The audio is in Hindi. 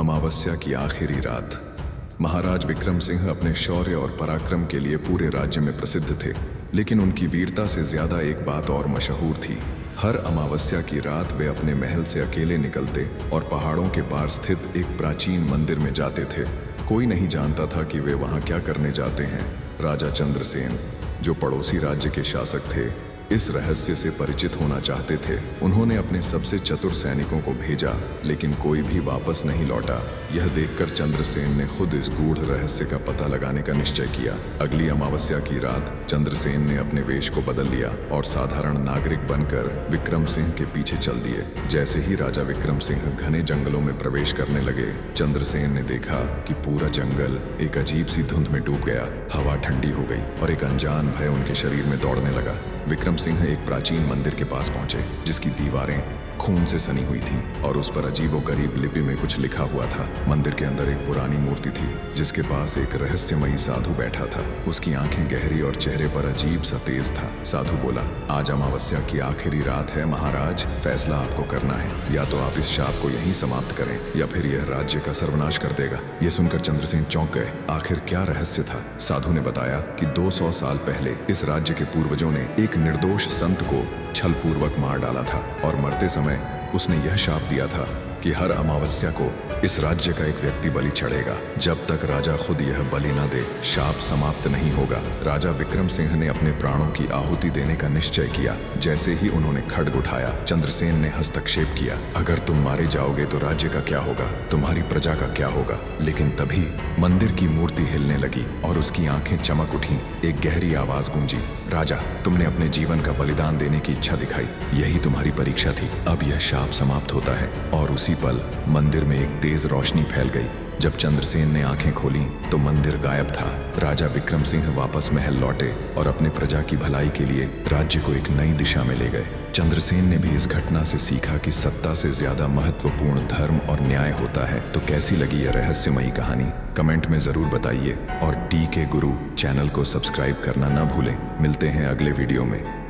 अमावस्या की आखिरी रात। महाराज विक्रम सिंह अपने शौर्य और पराक्रम के लिए पूरे राज्य में प्रसिद्ध थे, लेकिन उनकी वीरता से ज्यादा एक बात और मशहूर थी। हर अमावस्या की रात वे अपने महल से अकेले निकलते और पहाड़ों के पार स्थित एक प्राचीन मंदिर में जाते थे। कोई नहीं जानता था कि वे वहां क्या करने जाते हैं। राजा चंद्रसेन, जो पड़ोसी राज्य के शासक थे, इस रहस्य से परिचित होना चाहते थे। उन्होंने अपने सबसे चतुर सैनिकों को भेजा, लेकिन कोई भी वापस नहीं लौटा। यह देखकर चंद्रसेन ने खुद इस गूढ़ रहस्य का पता लगाने का निश्चय किया। अगली अमावस्या की रात चंद्रसेन ने अपने वेश को बदल लिया और साधारण नागरिक बनकर विक्रम सिंह के पीछे चल दिए। जैसे ही राजा विक्रम सिंह घने जंगलों में प्रवेश करने लगे, चंद्रसेन ने देखा कि पूरा जंगल एक अजीब सी धुंध में डूब गया। हवा ठंडी हो गई और एक अनजान भय उनके शरीर में दौड़ने लगा। विक्रम सिंह एक प्राचीन मंदिर के पास पहुंचे, जिसकी दीवारें खून से सनी हुई थीं और उस पर अजीबोगरीब लिपि में कुछ लिखा हुआ था। मंदिर के अंदर एक पुरानी मूर्ति थी, जिसके पास एक रहस्यमयी साधु बैठा था। उसकी आंखें गहरी और चेहरे पर अजीब सा तेज था। साधु बोला, आज अमावस्या की आखिरी रात है महाराज, फैसला आपको करना है। या तो आप इस शाप को यहीं समाप्त करें या फिर यह राज्य का सर्वनाश कर देगा। यह सुनकर चंद्रसेन चौंक गए। आखिर क्या रहस्य था? साधु ने बताया कि 200 साल पहले इस राज्य के पूर्वजों ने एक निर्दोष संत को छलपूर्वक मार डाला था और मरते समय उसने यह शाप दिया था कि हर अमावस्या को इस राज्य का एक व्यक्ति बलि चढ़ेगा। जब तक राजा खुद यह बलि न दे, शाप समाप्त नहीं होगा। राजा विक्रम सिंह ने अपने प्राणों की आहुति देने का निश्चय किया। जैसे ही उन्होंने खड्ग उठाया, चंद्रसेन ने हस्तक्षेप किया, अगर तुम मारे जाओगे तो राज्य का क्या होगा, तुम्हारी प्रजा का क्या होगा। लेकिन तभी मंदिर की मूर्ति हिलने लगी और उसकी आंखें चमक उठी। एक गहरी आवाज गूंजी, राजा, तुमने अपने जीवन का बलिदान देने की इच्छा दिखाई, यही तुम्हारी परीक्षा थी। अब यह शाप समाप्त होता है। और उसी पल मंदिर में एक तेज रोशनी फैल गई। जब चंद्रसेन ने आंखें खोली तो मंदिर गायब था। राजा विक्रम सिंह वापस महल लौटे और अपने प्रजा की भलाई के लिए राज्य को एक नई दिशा में ले गए। चंद्रसेन ने भी इस घटना से सीखा कि सत्ता से ज्यादा महत्वपूर्ण धर्म और न्याय होता है। तो कैसी लगी यह रहस्यमयी कहानी? कमेंट में जरूर बताइए और टी के गुरु चैनल को सब्सक्राइब करना ना भूलें। मिलते हैं अगले वीडियो में।